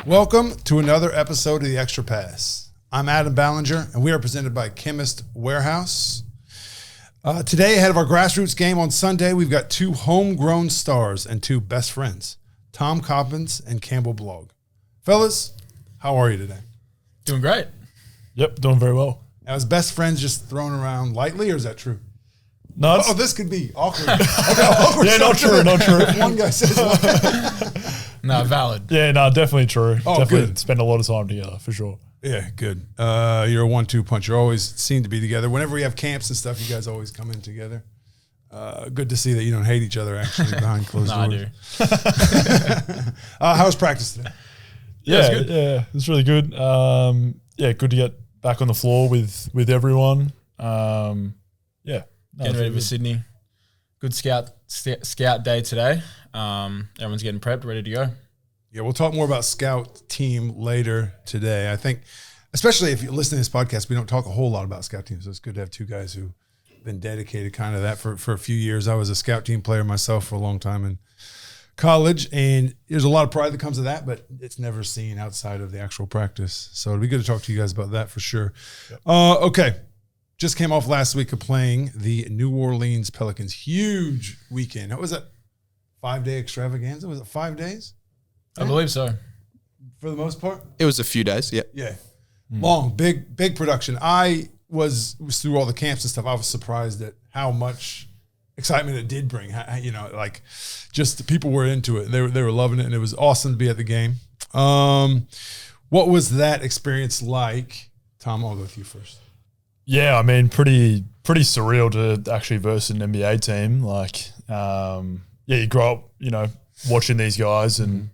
Welcome to another episode of The Extra Pass. I'm Adam Ballinger, and we are presented by Chemist Warehouse. Today, ahead of our Grassroots game on Sunday, we've got two homegrown stars and two best friends, Koppens and Campbell Blogg. Fellas, how are you today? Doing great. Yep, doing very well. Now, is best friends just thrown around lightly, or is that true? No, this could be awkward. Awkward yeah, not true. If one guy says one. No, valid. Yeah, no, definitely true. Oh, definitely good. Spend a lot of time together for sure. Yeah, good. You're a 1-2 punch. You always seem to be together. Whenever we have camps and stuff, you guys always come in together. Good to see that you don't hate each other actually behind closed doors. I do. How was practice today? Yeah, it's really good. Good to get back on the floor with everyone. Getting ready for Sydney. Good scout day today. Everyone's getting prepped, ready to go. Yeah, we'll talk more about Scout team later today. I think, especially if you listen to this podcast, we don't talk a whole lot about Scout teams. So it's good to have two guys who've been dedicated kind of that for a few years. I was a Scout team player myself for a long time in college, and there's a lot of pride that comes with that, but it's never seen outside of the actual practice. So it'd be good to talk to you guys about that for sure. Yep. Okay. Just came off last week of playing the New Orleans Pelicans. Huge weekend. What was it? 5-day extravaganza? Was it 5 days? I believe so. For the most part? It was a few days, yeah. Yeah. Long, big production. I was through all the camps and stuff. I was surprised at how much excitement it did bring. Just the people were into it. They were loving it, and it was awesome to be at the game. What was that experience like? Tom, I'll go with you first. Yeah, I mean, pretty surreal to actually verse an NBA team. You grow up, watching these guys and,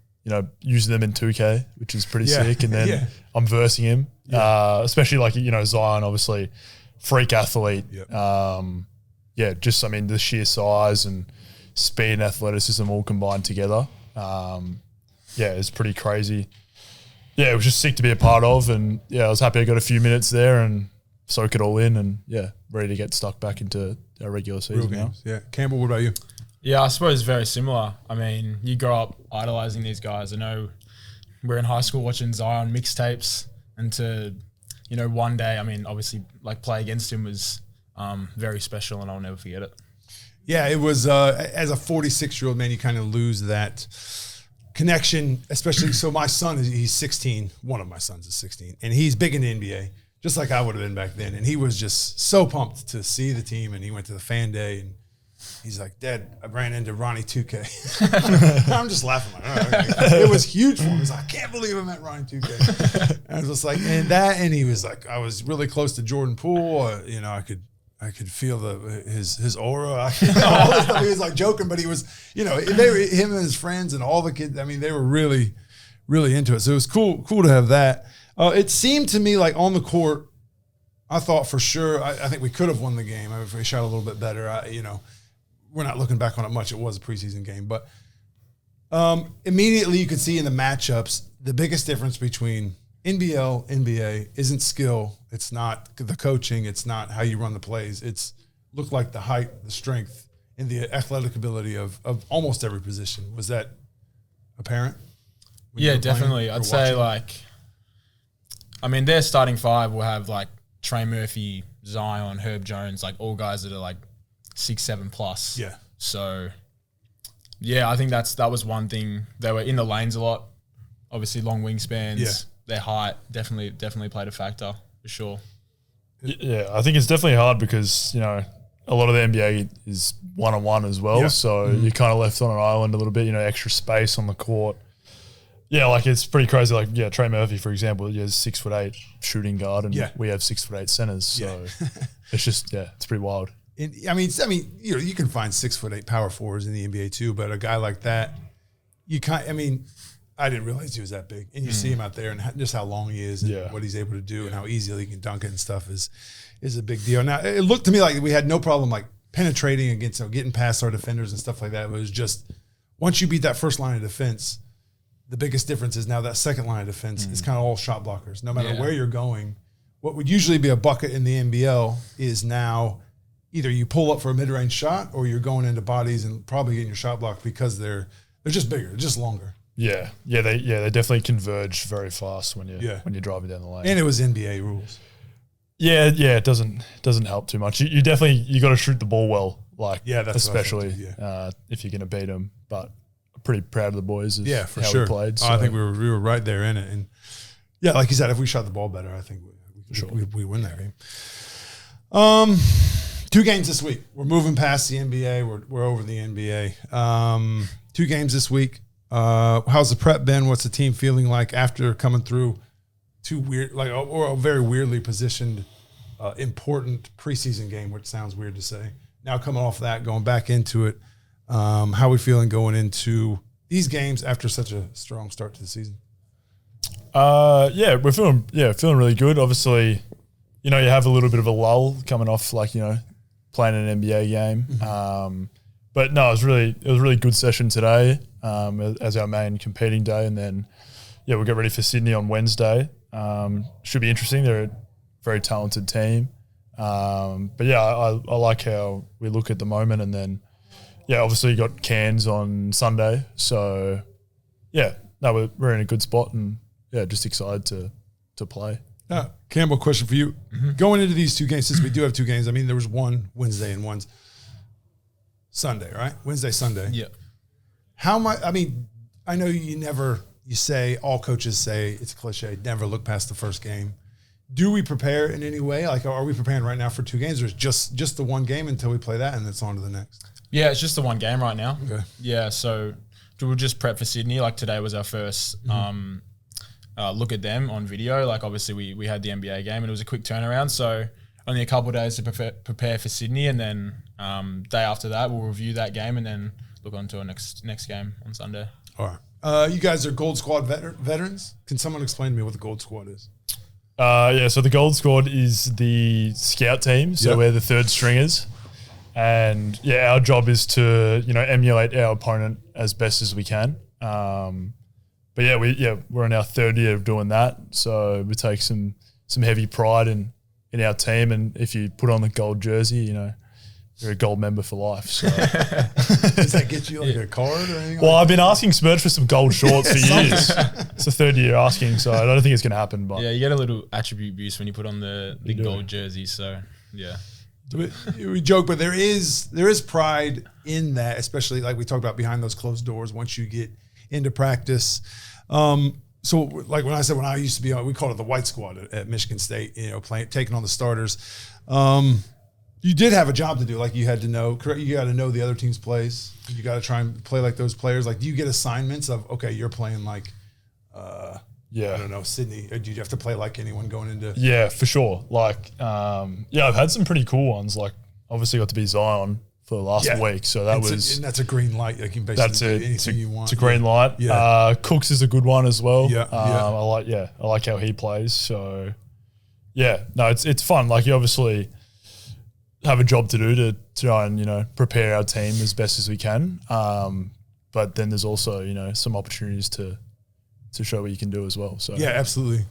using them in 2K, which is pretty sick. And then I'm versing him, especially Zion, obviously, freak athlete. Yep. The sheer size and speed and athleticism all combined together. It's pretty crazy. Yeah, it was just sick to be a part of. And, I was happy I got a few minutes there and soak it all in and, ready to get stuck back into our regular season now. Yeah. Campbell, what about you? Yeah, I suppose very similar. I mean, you grow up idolizing these guys. I know we're in high school watching Zion mixtapes, and to, one day, I mean, obviously, play against him was very special, and I'll never forget it. Yeah, it was, as a 46-year-old man, you kind of lose that connection, especially, so my son, he's 16. One of my sons is 16, and he's big into NBA, just like I would have been back then. And he was just so pumped to see the team, and he went to the fan day, and he's like, Dad, I ran into Ronnie 2K. I'm just laughing. It was huge for him. He's like, I can't believe I met Ronnie 2K. And I was just like, and he was like, I was really close to Jordan Poole. I could feel his aura. All this stuff. He was like joking, but he was, him and his friends and all the kids. I mean, they were really, really into it. So it was cool to have that. It seemed to me like on the court, I thought for sure, I think we could have won the game if we shot a little bit better. We're not looking back on it much. It was a preseason game. But immediately you could see in the matchups, the biggest difference between NBL, NBA isn't skill. It's not the coaching. It's not how you run the plays. It's looked like the height, the strength, and the athletic ability of almost every position. Was that apparent? Yeah, definitely. I'd say their starting five will have Trey Murphy, Zion, Herb Jones, all guys that are 6'7" plus. Yeah. So, I think that was one thing. They were in the lanes a lot. Obviously, long wingspans. Yeah. Their height definitely played a factor for sure. Yeah, I think it's definitely hard because, a lot of the NBA is one-on-one as well. Yeah. So you're kind of left on an island a little bit, extra space on the court. Yeah, it's pretty crazy. Trey Murphy, for example, he has 6'8" shooting guard, and we have 6'8" centers. So it's just, it's pretty wild. I mean, you can find 6'8" power forwards in the NBA too, but a guy like that, I didn't realize he was that big. And you see him out there and just how long he is and what he's able to do and how easily he can dunk it and stuff is a big deal. Now, it looked to me like we had no problem penetrating against, getting past our defenders and stuff like that. It was just once you beat that first line of defense, the biggest difference is now that second line of defense is kind of all shot blockers. No matter where you're going, what would usually be a bucket in the NBL is now either you pull up for a mid-range shot or you're going into bodies and probably getting your shot blocked because they're just bigger, just longer. They definitely converge very fast when you're driving down the lane. And it was NBA rules. Yeah, it doesn't help too much. You definitely got to shoot the ball well, that's especially if you're going to beat them. But I'm pretty proud of the boys. For how sure. we played. So. I think we were right there in it, and like you said, if we shot the ball better, I think we win that game. 2 games this week. We're moving past the NBA. We're over the NBA. 2 games this week. How's the prep been? What's the team feeling like after coming through 2 weird, or a very weirdly positioned, important preseason game, which sounds weird to say. Now coming off that, going back into it, how are we feeling going into these games after such a strong start to the season? We're feeling really good. Obviously, you have a little bit of a lull coming off, playing an NBA game. Mm-hmm. But no, it was a really good session today as our main competing day, and then we'll get ready for Sydney on Wednesday. Should be interesting. They're a very talented team. I like how we look at the moment, and then obviously you got Cairns on Sunday. So we're in a good spot, and just excited to play. Campbell, question for you. Mm-hmm. Going into these 2 games, since we do have 2 games, I mean, there was one Wednesday and one's Sunday, right? Wednesday, Sunday. Yeah. How much, I mean, I know all coaches say, it's a cliche, never look past the first game. Do we prepare in any way? Are we preparing right now for 2 games, or is just the one game until we play that and it's on to the next? Yeah, it's just the one game right now. Okay. Yeah, so we'll just prep for Sydney. Today was our first look at them on video. Obviously we had the NBA game and it was a quick turnaround, so only a couple of days to prepare for Sydney, and then day after that we'll review that game and then look on to our next game on Sunday. All right. You guys are Gold Squad veterans. Can someone explain to me what the Gold Squad is? So the Gold Squad is the scout team. So we're the 3rd stringers. And our job is to, emulate our opponent as best as we can. But we're in our 3rd year of doing that. So we take some heavy pride in our team. And if you put on the gold jersey, you're a gold member for life. So. Does that get you a card or anything? Well, I've been asking Spurge for some gold shorts for years. It's the 3rd year asking, so I don't think it's going to happen. But you get a little attribute boost when you put on the gold jersey. So we joke, but there is pride in that, especially like we talked about behind those closed doors. Once you get into practice, so when I used to be on, we called it the White Squad at Michigan State. Taking on the starters. You did have a job to do. You had to know. You got to know the other team's plays. You got to try and play like those players. Do you get assignments of you're playing I don't know, Sydney? Or do you have to play like anyone going into? Yeah, for sure. I've had some pretty cool ones. Obviously got to be Zion for the last week, so that and that's a green light. You can basically do anything you want. It's a green light. Yeah. Cooks is a good one as well. I like how he plays. So it's fun. You obviously have a job to do to try and prepare our team as best as we can. But then there's also some opportunities to show what you can do as well. So absolutely.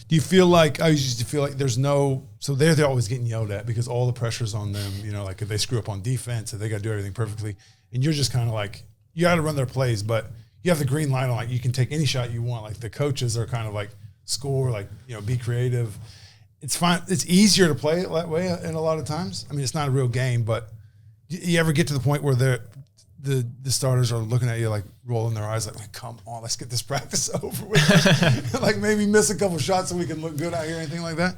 Do you feel I used to feel there's no, so they're always getting yelled at because all the pressure's on them, if they screw up on defense, if they got to do everything perfectly, and you're just kind of you got to run their plays, but you have the green light on, you can take any shot you want. The coaches are kind of score, be creative. It's fine. It's easier to play it that way in a lot of times. I mean, it's not a real game, but you ever get to the point where the starters are looking at you rolling their eyes come on, let's get this practice over with. Maybe miss a couple shots so we can look good out here, anything like that?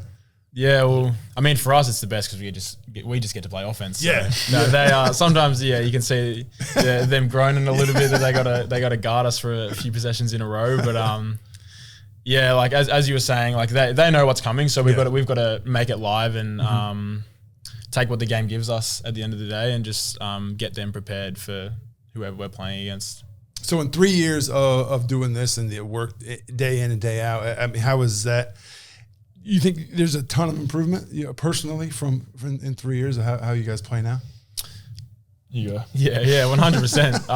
Yeah, well, I mean, for us, it's the best because we just get to play offense. So. Yeah. No, they are sometimes. You can see them groaning a little bit that they gotta guard us for a few possessions in a row. But as you were saying, they know what's coming, so we've got to make it live and take what the game gives us at the end of the day and just get them prepared for whoever we're playing against. So in 3 years of doing this and the work day in and day out, I mean, how is that? You think there's a ton of improvement, personally, from in 3 years of how you guys play now? Yeah, 100%.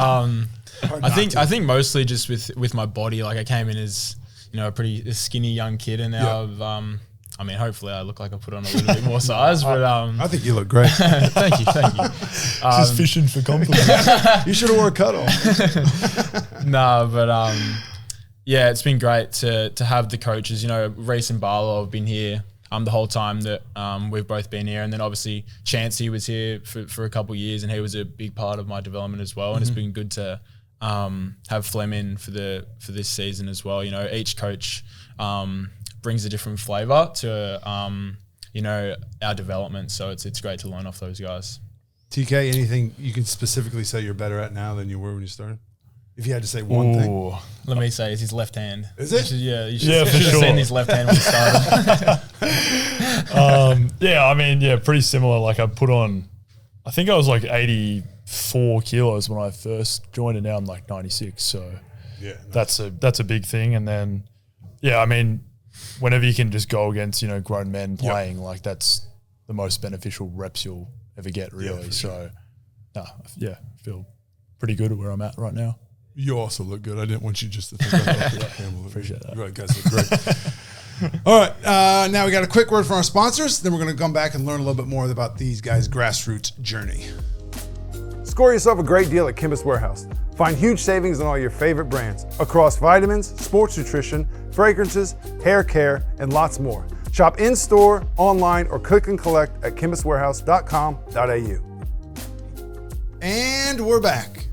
I think mostly just with my body. I came in as a pretty skinny young kid, and now I mean, hopefully I look like I put on a little bit more size, but I think you look great. thank you. Just fishing for compliments. You should have wore a cutoff. Nah, but yeah, it's been great to have the coaches. You know, Reese and Barlow have been here the whole time that we've both been here, and then obviously Chancey was here for a couple of years, and he was a big part of my development as well. And it's been good to have Flem in for this season as well. You know, each coach brings a different flavour to you know, our development. So it's great to learn off those guys. TK, anything you can specifically say you're better at now than you were when you started? If you had to say one thing. Let me say, it's his left hand. Is it? You should have seen his left hand when he started. Yeah, I mean, pretty similar. Like I put on, I think I was like 84 kilos when I first joined, and now I'm like 96. So yeah, that's a big thing. And then, yeah, I mean, whenever you can just go against, you know, grown men playing, like that's the most beneficial reps you'll ever get, really. Yeah, so, I feel pretty good at where I'm at right now. You also look good. I didn't want you just to think about that. Appreciate that. You guys look great. All right. Now we got a quick word from our sponsors. Then we're going to come back and learn a little bit more about these guys' grassroots journey. Score yourself a great deal at Chemist Warehouse. Find huge savings on all your favorite brands across vitamins, sports nutrition, fragrances, hair care, and lots more. Shop in-store, online, or click and collect at chemistwarehouse.com.au. And we're back.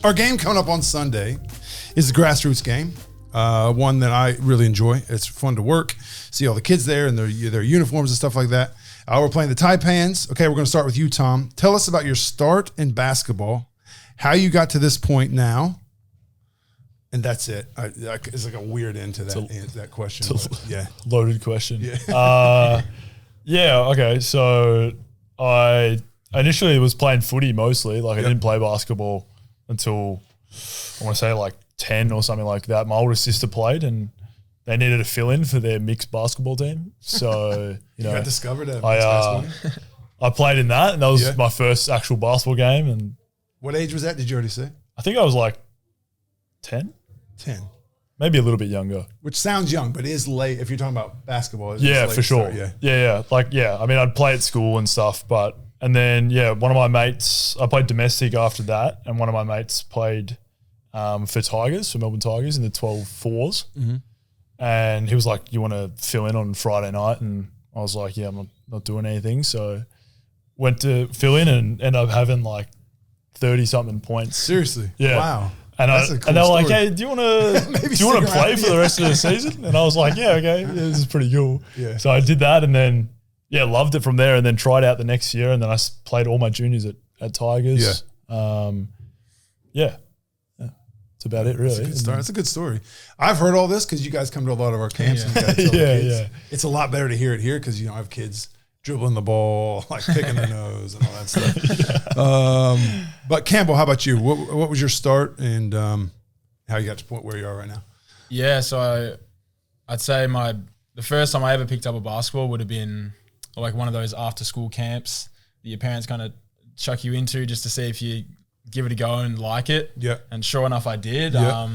Our game coming up on Sunday is the Grassroots Game, one that I really enjoy. It's fun to work, see all the kids there and their uniforms and stuff like that. We're playing the Taipans. Okay, we're going to start with you, Tom. Tell us about your start in basketball, how you got to this point now, and that's it. It's like a weird end to that question. Yeah, loaded question. Yeah. Okay. So I initially was playing footy mostly. Like I didn't play basketball until I want to say like 10 or something like that. My older sister played, and they needed a fill-in for their mixed basketball team. So, you know, got discovered at mixed I played in that, and that was my first actual basketball game. And what age was that? Did you already say? I think I was like 10. 10. Maybe a little bit younger. Which sounds young, but is late if you're talking about basketball. Yeah, for sure. Start, yeah. I mean, I'd play at school and stuff, and then, one of my mates, I played domestic after that, and one of my mates played for Melbourne Tigers in the 12-4s. Mm-hmm. And he was like, you want to fill in on Friday night? And I was like, yeah, I'm not doing anything. So went to fill in and ended up having like 30-something points. Seriously? Yeah. Wow. And they were like, hey, do you want to play for the rest of the season? And I was like, yeah, okay, this is pretty cool. Yeah. So I did that, and then loved it from there, and then tried out the next year, and then I played all my juniors at Tigers. Yeah. That's about it, really. That's a good story. I've heard all this because you guys come to a lot of our camps. And you guys tell the kids. It's a lot better to hear it here because, I have kids dribbling the ball, like picking the nose and all that stuff. But Campbell, how about you? What was your start and how you got to the point where you are right now? Yeah, so I'd say the first time I ever picked up a basketball would have been like one of those after-school camps that your parents kind of chuck you into just to see if you give it a go and like it. Yeah. And sure enough, I did. Yeah.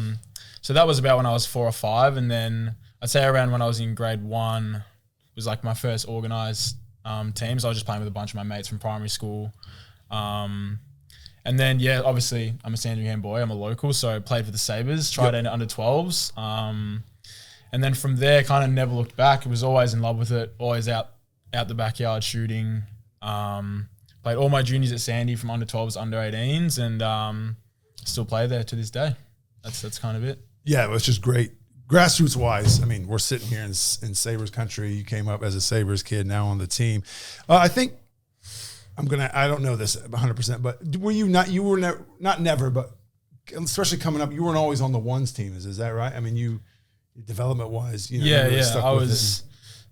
So that was about when I was 4 or 5. And then I'd say around when I was in grade 1 was like my first organised team. So I was just playing with a bunch of my mates from primary school. And then, obviously I'm a Sandringham boy. I'm a local. So I played for the Sabres, tried in under 12s. And then from there, kind of never looked back. I was always in love with it, always out the backyard shooting. Played all my juniors at Sandy from under 12s, under 18s, and still play there to this day. That's kind of it. Yeah, it's just great. Grassroots wise, I mean, we're sitting here in Sabres country. You came up as a Sabres kid, now on the team. I think I don't know this 100%, but were you not? You were not never, but especially coming up, you weren't always on the ones team. Is that right? I mean, you development wise, really stuck I with was.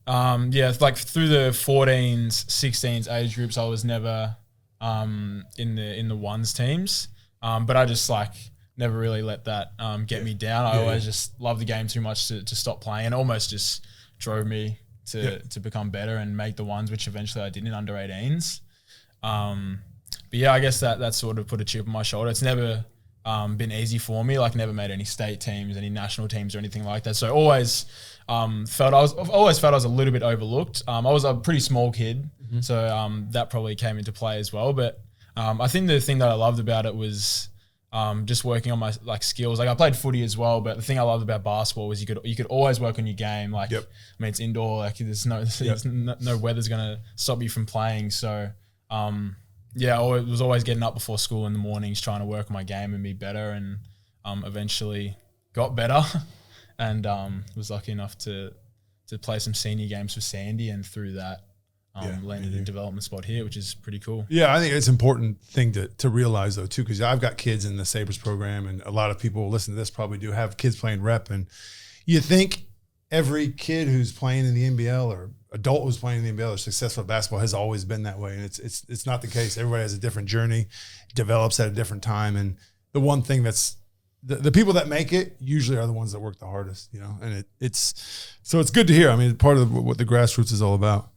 Like through the 14s, 16s age groups, I was never in the ones teams. But I just never really let that get me down. I always just loved the game too much to stop playing, and almost just drove me to become better and make the ones, which eventually I did in under 18s. But I guess that sort of put a chip on my shoulder. It's never been easy for me. Like never made any state teams, any national teams or anything like that. So always I've always felt I was a little bit overlooked. I was a pretty small kid, so that probably came into play as well. But I think the thing that I loved about it was just working on my like skills. Like I played footy as well, but the thing I loved about basketball was you could always work on your game. Like I mean, it's indoor. Like there's no weather's gonna stop you from playing. So I was always getting up before school in the mornings, trying to work on my game and be better. And eventually got better, and was lucky enough to play some senior games for Sandy, and through that. Landed a development spot here, which is pretty cool. Yeah, I think it's an important thing to realize though too, because I've got kids in the Sabres program, and a lot of people who listen to this probably do have kids playing rep, and you think every kid who's playing in the NBL or adult who's playing in the NBL or successful at basketball has always been that way, and it's not the case. Everybody has a different journey, develops at a different time, and the one thing that's the people that make it usually are the ones that work the hardest, and it's good to hear. I mean, part of what the Grassroots is all about.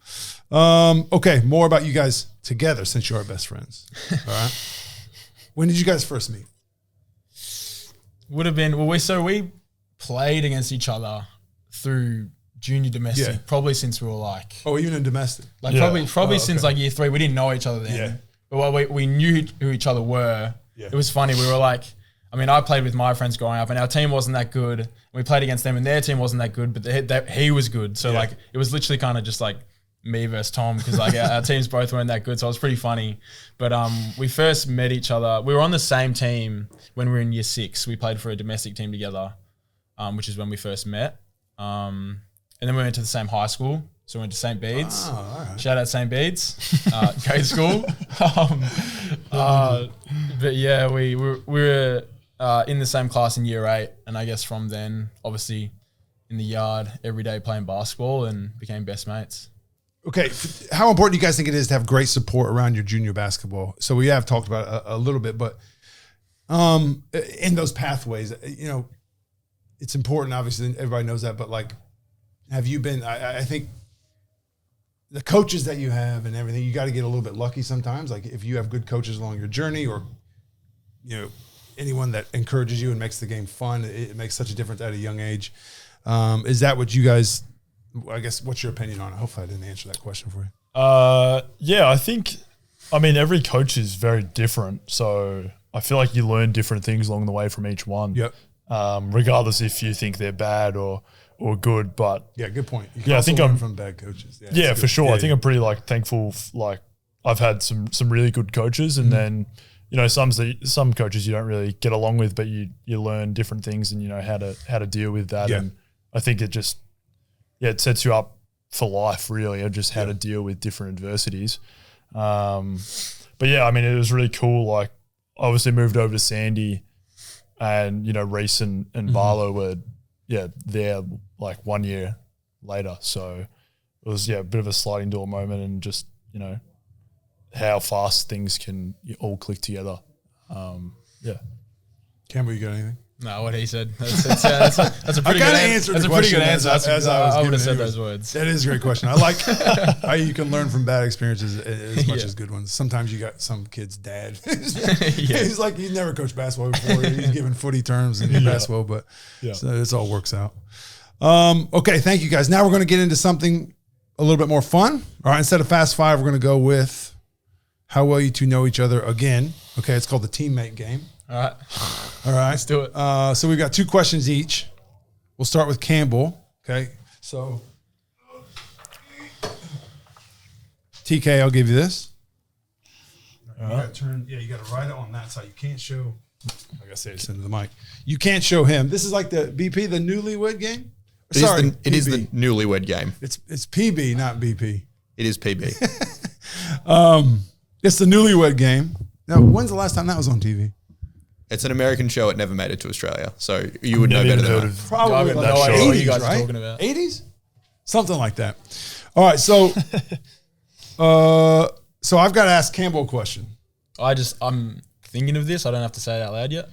Okay, more about you guys together since you are best friends. All right. When did you guys first meet? Would have been we played against each other through junior domestic, probably since we were like even in domestic, like probably since like year 3. We didn't know each other then, but we knew who each other were. It was funny. We were like. I mean, I played with my friends growing up, and our team wasn't that good. We played against them, and their team wasn't that good, but he was good. So, like, it was literally kind of just like me versus Tom, because like our teams both weren't that good. So it was pretty funny. But we first met each other. We were on the same team when we were in year 6. We played for a domestic team together, which is when we first met. And then we went to the same high school. So we went to St. Bede's. Oh, all right. Shout out St. Bede's. Great school. But yeah, we were in the same class in year 8, and I guess from then, obviously, in the yard every day playing basketball, and became best mates. Okay, how important do you guys think it is to have great support around your junior basketball? So we have talked about it a little bit, but in those pathways, it's important. Obviously, everybody knows that, but like, have you been? I think the coaches that you have and everything, you got to get a little bit lucky sometimes. Like if you have good coaches along your journey, or anyone that encourages you and makes the game fun, it makes such a difference at a young age. Is that what you guys, I guess, what's your opinion on it? Hopefully I didn't answer that question for you. I think, every coach is very different. So I feel like you learn different things along the way from each one. Yep. Regardless if you think they're bad or good, but yeah, good point. You can I think learn I'm from bad coaches. Yeah, for sure. I think I'm pretty thankful. I've had some really good coaches, and then some coaches you don't really get along with, but you learn different things, and how to deal with that. And I think it just it sets you up for life, really, and just how to deal with different adversities. But yeah, it was really cool. Like, obviously moved over to Sandy, and Reese and Barlow were there like 1 year later. So it was a bit of a sliding door moment, and just how fast things can all click together. Campbell, you got anything? No, what he said. That's a pretty good answer. That's a pretty good answer. I would have said those words. That is a great question. I like how you can learn from bad experiences as much as good ones. Sometimes you got some kid's dad. He's like, he's never coached basketball before. He's given footy terms in basketball, but so it all works out. Okay, thank you guys. Now we're going to get into something a little bit more fun. All right, instead of Fast Five, we're going to go with how well you two know each other again. Okay, it's called the teammate game. All right, let's do it. So we've got 2 questions each. We'll start with Campbell. Okay, so TK, I'll give you this. You got to turn. Yeah, you got to write it on that side. You can't show. I gotta say this into the mic. You can't show him. This is like the BP, the newlywed game. It is the newlywed game. It's PB, not BP. It is PB. It's the newlywed game. Now, when's the last time that was on TV? It's an American show. It never made it to Australia, so you would know better than that. Probably like no idea 80s, what you guys right? are talking about. 80s, something like that. All right, so so I've got to ask Campbell a question. I'm thinking of this. I don't have to say it out loud yet.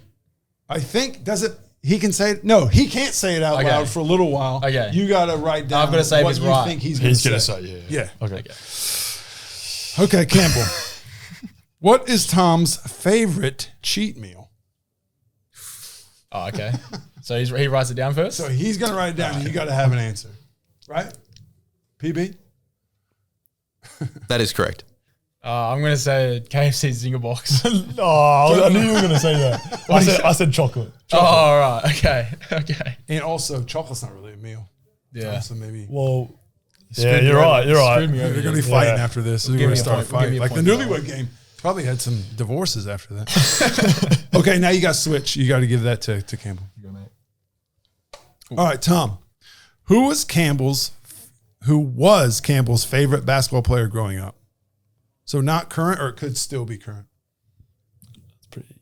I think he can say it. No, he can't say it out loud for a little while. Okay. You got to write down I've got to say what he's you right. think he's going to say. Yeah. Okay, Campbell. What is Tom's favorite cheat meal? Oh, okay. So he writes it down first? So he's going to write it down, and you got to have an answer. Right? PB? That is correct. I'm going to say KFC Zinger Box. Oh, I knew you were going to say that. I said chocolate. Oh, all right. Okay. And also, chocolate's not really a meal. Yeah. So maybe. Well, yeah, you're right. Screwed me over They're here. going to be fighting after this. They're Give going to me a start point. Give me fighting. a Like the point. newlywed game probably had some divorces after that. Okay, now you got to switch. You got to give that to Campbell. All right, Tom. Who was Campbell's favorite basketball player growing up? So not current, or it could still be current. It's pretty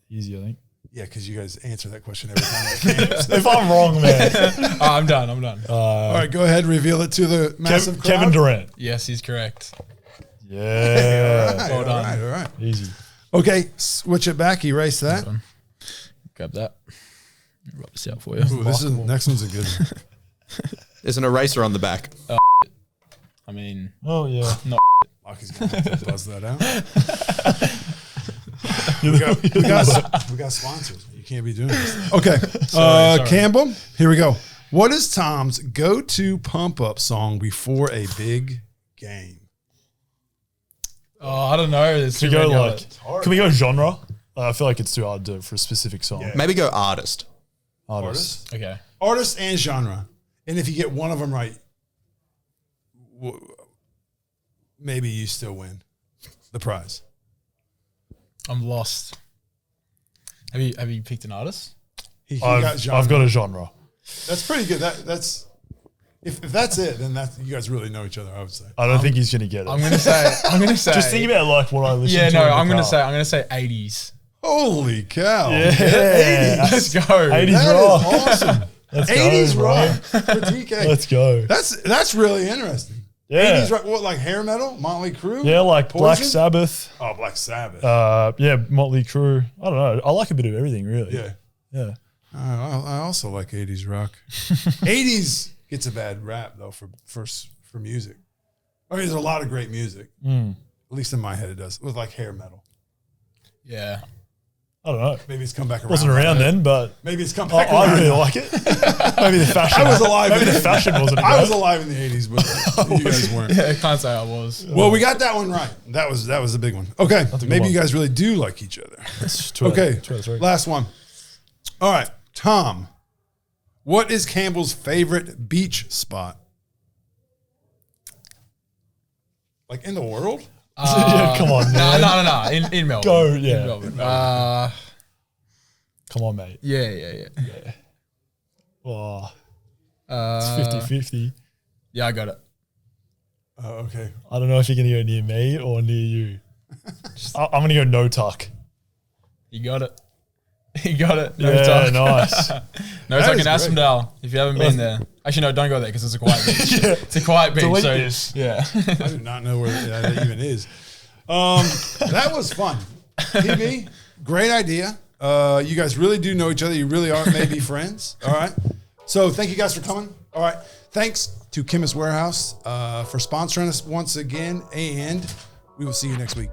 easy, I think. Yeah, because you guys answer that question every time. If I'm wrong, man. I'm done. All right, go ahead. Reveal it to the massive crowd. Kevin Durant. Yes, he's correct. Yeah. All right. Easy. Okay, switch it back. Erase that. Grab that. Rub this out for you. Ooh, next one's a good one. There's an eraser on the back. I mean, Oh, yeah. Lucky's going to have to buzz that out. we got sponsors. You can't be doing this. Okay. Sorry. Campbell, here we go. What is Tom's go-to pump-up song before a big game? I don't know. There's Can too we go many like? Can we go genre? I feel like it's too hard to do it for a specific song. Yeah. Maybe go artist. Artist. Okay. Artist and genre. And if you get one of them right, maybe you still win the prize. I'm lost. Have you picked an artist? He got genre. I've got a genre. That's pretty good. That's if that's it, then you guys really know each other, I would say. I don't think he's gonna get it. I'm gonna say. Just think about like what I listen Yeah, to. no. in the I'm gonna car. say 80s. Holy cow. Yeah. 80s. Let's go. 80s That rock. is awesome. Let's 80s go, bro. rock for TK. Let's go. That's really interesting. Yeah. 80s rock, what, like hair metal? Motley Crue? Yeah, like Black Poison? Sabbath. Oh, Black Sabbath. Yeah, Motley Crue. I don't know. I like a bit of everything, really. Yeah. Yeah. I also like 80s rock. 80s gets a bad rap, though, for music. I mean, there's a lot of great music. At least in my head it does. With like hair metal. Yeah. I don't know. Maybe it's come back around. Wasn't around then, but Maybe it's come back around. I really like it. Maybe the fashion. I was alive. Maybe the fashion wasn't. I was great. alive in the 80s, but you guys weren't. Yeah, I can't say I was. Well, we got that one right. That was a big one. Okay, a good maybe one. you guys really do like each other. That's two Okay, out of three. last one. All right, Tom, what is Campbell's favorite beach spot? Like in the world? Yeah, come on, man. No. In Melbourne. Go, yeah. In Melbourne. Come on, mate. Yeah. Oh, it's 50-50. Yeah, I got it. Okay. I don't know if you're going to go near me or near you. I'm going to go no tuck. You got it. You got it. No Yeah, talk. nice. No That talk is in great. Aspendale. If you haven't been there. Actually, no, don't go there because it's a quiet beach. Yeah. It's a quiet beach. Delete So, this. yeah. I do not know where that even is. That was fun. PB, great idea. You guys really do know each other. You really are maybe friends. All right. So thank you guys for coming. All right. Thanks to Chemist Warehouse for sponsoring us once again. And we will see you next week.